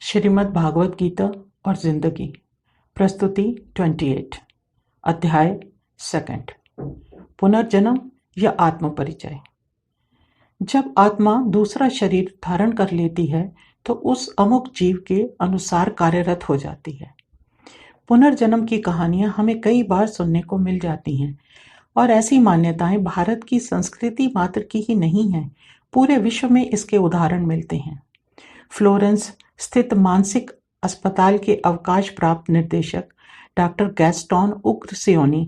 श्रीमद् भागवत गीता और जिंदगी। प्रस्तुति 28। अध्याय 2। पुनर्जन्म या आत्म परिचय। जब आत्मा दूसरा शरीर धारण कर लेती है तो उस अमुक जीव के अनुसार कार्यरत हो जाती है। पुनर्जन्म की कहानियां हमें कई बार सुनने को मिल जाती हैं और ऐसी मान्यताएं भारत की संस्कृति मात्र की ही नहीं है, पूरे विश्व में इसके उदाहरण मिलते हैं। फ्लोरेंस स्थित मानसिक अस्पताल के अवकाश प्राप्त निर्देशक डॉक्टर गैस्टोन उग्रसेनी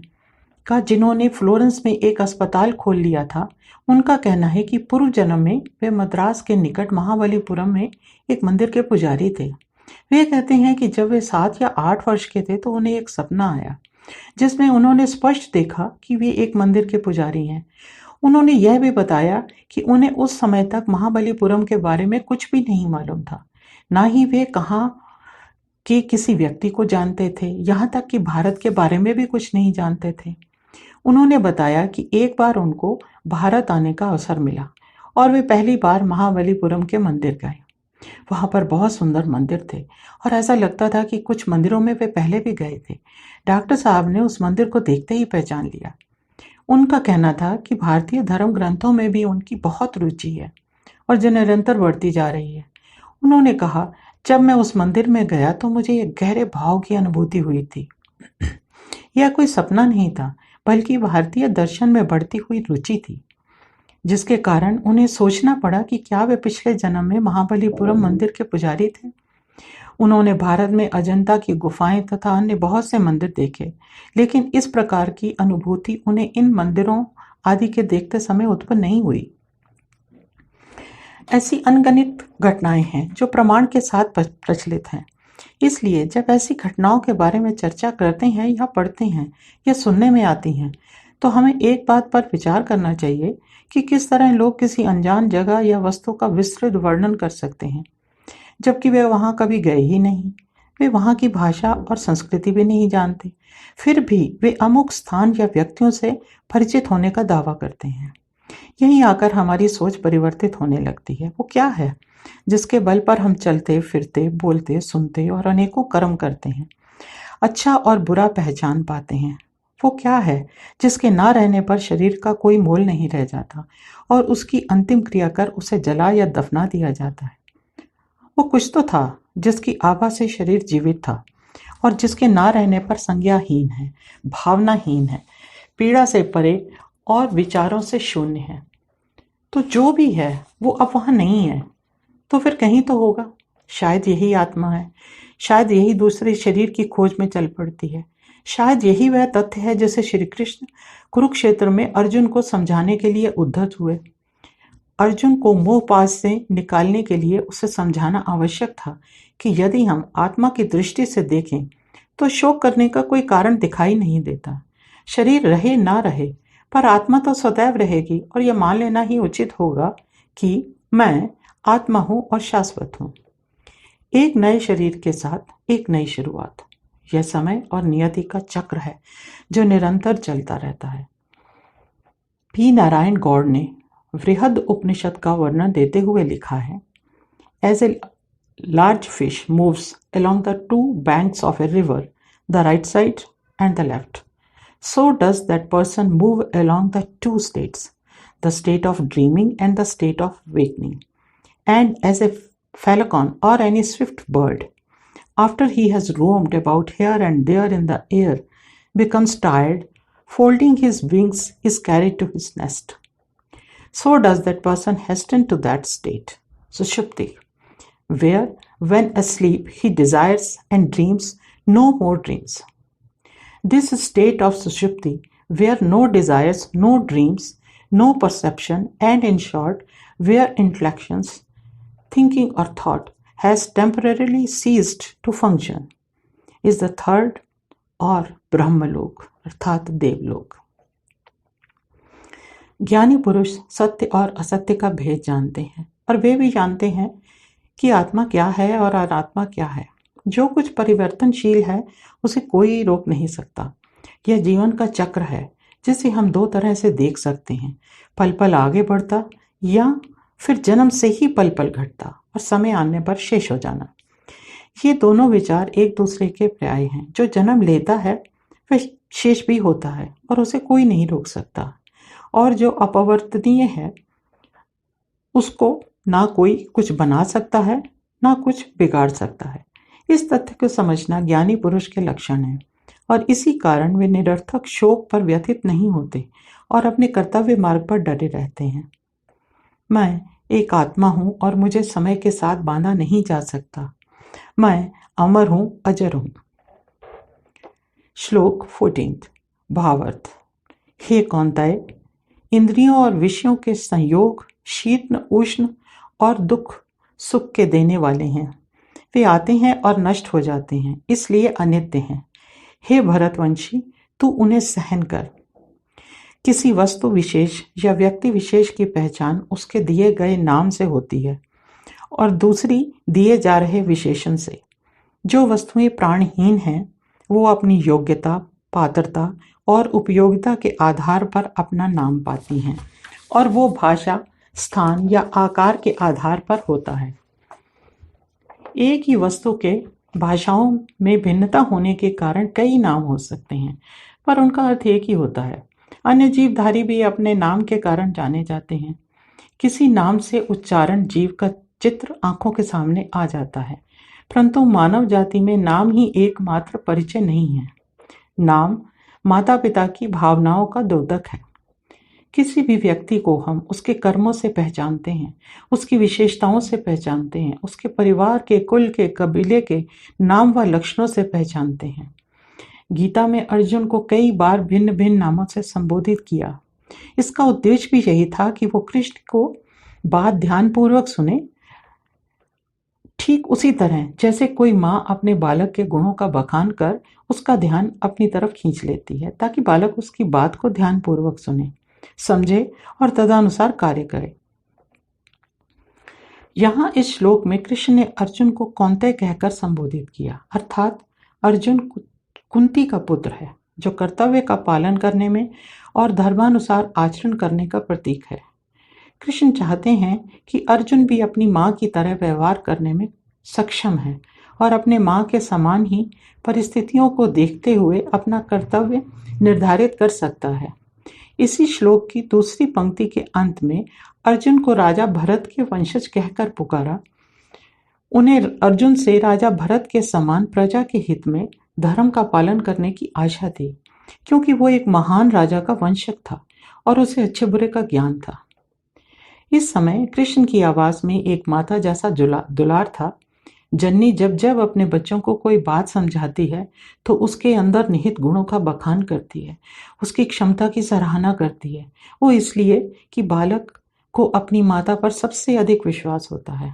का, जिन्होंने फ्लोरेंस में एक अस्पताल खोल लिया था, उनका कहना है कि पूर्व जन्म में वे मद्रास के निकट महाबलीपुरम में एक मंदिर के पुजारी थे। वे कहते हैं कि जब वे 7 या 8 वर्ष के थे तो उन्हें एक सपना आया जिसमें उन्होंने स्पष्ट देखा कि वे एक मंदिर के पुजारी हैं। उन्होंने यह भी बताया कि उन्हें उस समय तक महाबलीपुरम के बारे में कुछ भी नहीं मालूम था, ना ही वे कहाँ के किसी व्यक्ति को जानते थे, यहाँ तक कि भारत के बारे में भी कुछ नहीं जानते थे। उन्होंने बताया कि एक बार उनको भारत आने का अवसर मिला और वे पहली बार महाबलीपुरम के मंदिर गए। वहां पर बहुत सुंदर मंदिर थे और ऐसा लगता था कि कुछ मंदिरों में वे पहले भी गए थे। डॉक्टर साहब ने उस मंदिर को देखते ही पहचान लिया। उनका कहना था कि भारतीय धर्म ग्रंथों में भी उनकी बहुत रुचि है और जो निरंतर बढ़ती जा रही है। उन्होंने कहा, जब मैं उस मंदिर में गया तो मुझे एक गहरे भाव की अनुभूति हुई थी। यह कोई सपना नहीं था, बल्कि भारतीय दर्शन में बढ़ती हुई रुचि थी, जिसके कारण उन्हें सोचना पड़ा कि क्या वे पिछले जन्म में महाबलीपुरम मंदिर के पुजारी थे। उन्होंने भारत में अजंता की गुफाएं तथा अन्य बहुत से मंदिर देखे, लेकिन इस प्रकार की अनुभूति उन्हें इन मंदिरों आदि के देखते समय उत्पन्न नहीं हुई। ऐसी अनगणित घटनाएं हैं जो प्रमाण के साथ प्रचलित हैं। इसलिए जब ऐसी घटनाओं के बारे में चर्चा करते हैं या पढ़ते हैं या सुनने में आती हैं, तो हमें एक बात पर विचार करना चाहिए कि किस तरह लोग किसी अनजान जगह या वस्तु का विस्तृत वर्णन कर सकते हैं, जबकि वे वहां कभी गए ही नहीं। वे वहां की भाषा और संस्कृति भी नहीं जानते, फिर भी वे अमुक स्थान या व्यक्तियों से परिचित होने का दावा करते हैं। यहीं आकर हमारी सोच परिवर्तित होने लगती है। वो क्या है जिसके बल पर हम चलते फिरते, बोलते, सुनते और अनेकों कर्म करते हैं, अच्छा और बुरा पहचान पाते हैं? वो क्या है जिसके ना रहने पर शरीर का कोई मोल नहीं रह जाता और उसकी अंतिम क्रिया कर उसे जला या दफना दिया जाता है? वो कुछ तो था जिसकी आभा से शरीर जीवित था और जिसके ना रहने पर संज्ञाहीन है, भावनाहीन है, पीड़ा से परे और विचारों से शून्य है। तो जो भी है वो अब वहां नहीं है, तो फिर कहीं तो होगा। शायद यही आत्मा है, शायद यही दूसरे शरीर की खोज में चल पड़ती है। शायद यही वह तथ्य है जिसे श्री कृष्ण कुरुक्षेत्र में अर्जुन को समझाने के लिए उद्धत हुए। अर्जुन को मोहपाश से निकालने के लिए उसे समझाना आवश्यक था कि यदि हम आत्मा की दृष्टि से देखें तो शोक करने का कोई कारण दिखाई नहीं देता। शरीर रहे ना रहे, पर आत्मा तो सदैव रहेगी और यह मान लेना ही उचित होगा कि मैं आत्मा हूं और शाश्वत हूं। एक नए शरीर के साथ एक नई शुरुआत, यह समय और नियति का चक्र है जो निरंतर चलता रहता है। पी नारायण गौड़ ने वृहद उपनिषद का वर्णन देते हुए लिखा है, as a large fish moves along the 2 banks of a river, the right side and the left, so does that person move along the 2 states, the state of dreaming and the state of wakening. And as a falcon or any swift bird, after he has roamed about here and there in the air, becomes tired, folding his wings is carried to his nest, so does that person hasten to that state, Sushupti, where when asleep he desires and dreams no more dreams. This state of Sushupti, where no desires, no dreams, no perception, and in short, where intellections, thinking or thought has temporarily ceased to function, is the third or ब्रह्मलोक अर्थात देवलोक। ज्ञानी पुरुष सत्य और असत्य का भेद जानते हैं और वे भी जानते हैं कि आत्मा क्या है और अनात्मा क्या है। जो कुछ परिवर्तनशील है उसे कोई रोक नहीं सकता। यह जीवन का चक्र है जिसे हम 2 तरह से देख सकते हैं, पल पल आगे बढ़ता या फिर जन्म से ही पल पल घटता और समय आने पर शेष हो जाना। ये दोनों विचार एक दूसरे के पर्याय हैं। जो जन्म लेता है वह शेष भी होता है और उसे कोई नहीं रोक सकता, और जो अपरिवर्तनीय है उसको ना कोई कुछ बना सकता है ना कुछ बिगाड़ सकता है। इस तथ्य को समझना ज्ञानी पुरुष के लक्षण है, और इसी कारण वे निरर्थक शोक पर व्यथित नहीं होते और अपने कर्तव्य मार्ग पर डटे रहते हैं। मैं एक आत्मा हूं और मुझे समय के साथ बांधा नहीं जा सकता। मैं अमर हूं, अजर हूं। श्लोक 14। भावार्थ। हे कौन्तेय, इंद्रियों और विषयों के संयोग शीतल उष्ण और दुख सुख के देने वाले हैं। वे आते हैं और नष्ट हो जाते हैं, इसलिए अनित्य हैं। हे भरतवंशी, तू उन्हें सहन कर। किसी वस्तु विशेष या व्यक्ति विशेष की पहचान उसके दिए गए नाम से होती है और दूसरी दिए जा रहे विशेषण से। जो वस्तुएं प्राणहीन हैं वो अपनी योग्यता, पात्रता और उपयोगिता के आधार पर अपना नाम पाती हैं, और वो भाषा, स्थान या आकार के आधार पर होता है। एक ही वस्तु के भाषाओं में भिन्नता होने के कारण कई नाम हो सकते हैं, पर उनका अर्थ एक ही होता है। अन्य जीवधारी भी अपने नाम के कारण जाने जाते हैं। किसी नाम से उच्चारण जीव का चित्र आंखों के सामने आ जाता है, परंतु मानव जाति में नाम ही एकमात्र परिचय नहीं है। नाम माता पिता की भावनाओं का द्योतक है। किसी भी व्यक्ति को हम उसके कर्मों से पहचानते हैं, उसकी विशेषताओं से पहचानते हैं, उसके परिवार के, कुल के, कबीले के नाम व लक्षणों से पहचानते हैं। गीता में अर्जुन को कई बार भिन्न भिन्न नामों से संबोधित किया। इसका उद्देश्य भी यही था कि वो कृष्ण को बात ध्यानपूर्वक सुने। ठीक उसी तरह जैसे कोई माँ अपने बालक के गुणों का बखान कर उसका ध्यान अपनी तरफ खींच लेती है, ताकि बालक उसकी बात को ध्यानपूर्वक सुने, समझे और तदनुसार कार्य करे। यहाँ इस श्लोक में कृष्ण ने अर्जुन को कौन्तेय कहकर संबोधित किया, अर्थात अर्जुन कुंती का पुत्र है, जो कर्तव्य का पालन करने में और धर्मानुसार आचरण करने का प्रतीक है। कृष्ण चाहते हैं कि अर्जुन भी अपनी माँ की तरह व्यवहार करने में सक्षम है और अपने माँ के समान ही परिस्थितियों को देखते हुए अपना कर्तव्य निर्धारित कर सकता है। इसी श्लोक की दूसरी पंक्ति के अंत में अर्जुन को राजा भरत के वंशज कहकर पुकारा। उन्हें अर्जुन से राजा भरत के समान प्रजा के हित में धर्म का पालन करने की आशा थी, क्योंकि वो एक महान राजा का वंशज था और उसे अच्छे बुरे का ज्ञान था। इस समय कृष्ण की आवाज में एक माता जैसा दुलार था। जननी जब जब अपने बच्चों को कोई बात समझाती है तो उसके अंदर निहित गुणों का बखान करती है, उसकी क्षमता की सराहना करती है। वो इसलिए कि बालक को अपनी माता पर सबसे अधिक विश्वास होता है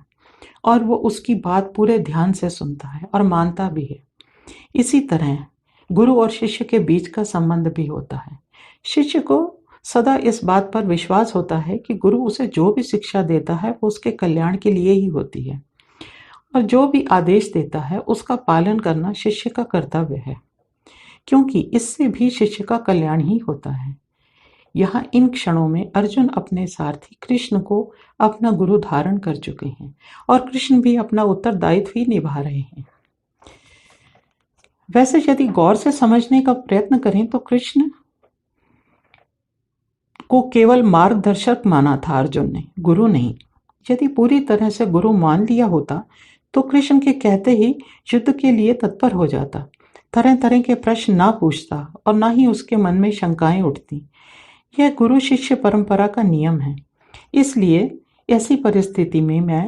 और वो उसकी बात पूरे ध्यान से सुनता है और मानता भी है। इसी तरह गुरु और शिष्य के बीच का संबंध भी होता है। शिष्य को सदा इस बात पर विश्वास होता है कि गुरु उसे जो भी शिक्षा देता है वो उसके कल्याण के लिए ही होती है, और जो भी आदेश देता है उसका पालन करना शिष्य का कर्तव्य है, क्योंकि इससे भी शिष्य का कल्याण ही होता है। यहाँ इन क्षणों में अर्जुन अपने सारथी कृष्ण को अपना गुरु धारण कर चुके हैं और कृष्ण भी अपना उत्तरदायित्व ही निभा रहे हैं। वैसे यदि गौर से समझने का प्रयत्न करें तो कृष्ण को केवल मार्गदर्शक माना था अर्जुन ने, गुरु नहीं। यदि पूरी तरह से गुरु मान लिया होता तो कृष्ण के कहते ही युद्ध के लिए तत्पर हो जाता, तरह तरह के प्रश्न ना पूछता और ना ही उसके मन में शंकाएं उठती। यह गुरु शिष्य परंपरा का नियम है। इसलिए ऐसी परिस्थिति में मैं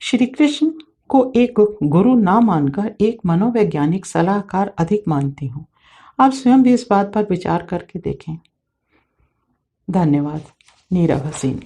श्री कृष्ण को एक गुरु ना मानकर एक मनोवैज्ञानिक सलाहकार अधिक मानती हूँ। आप स्वयं भी इस बात पर विचार करके देखें। धन्यवाद। नीरव हसीन।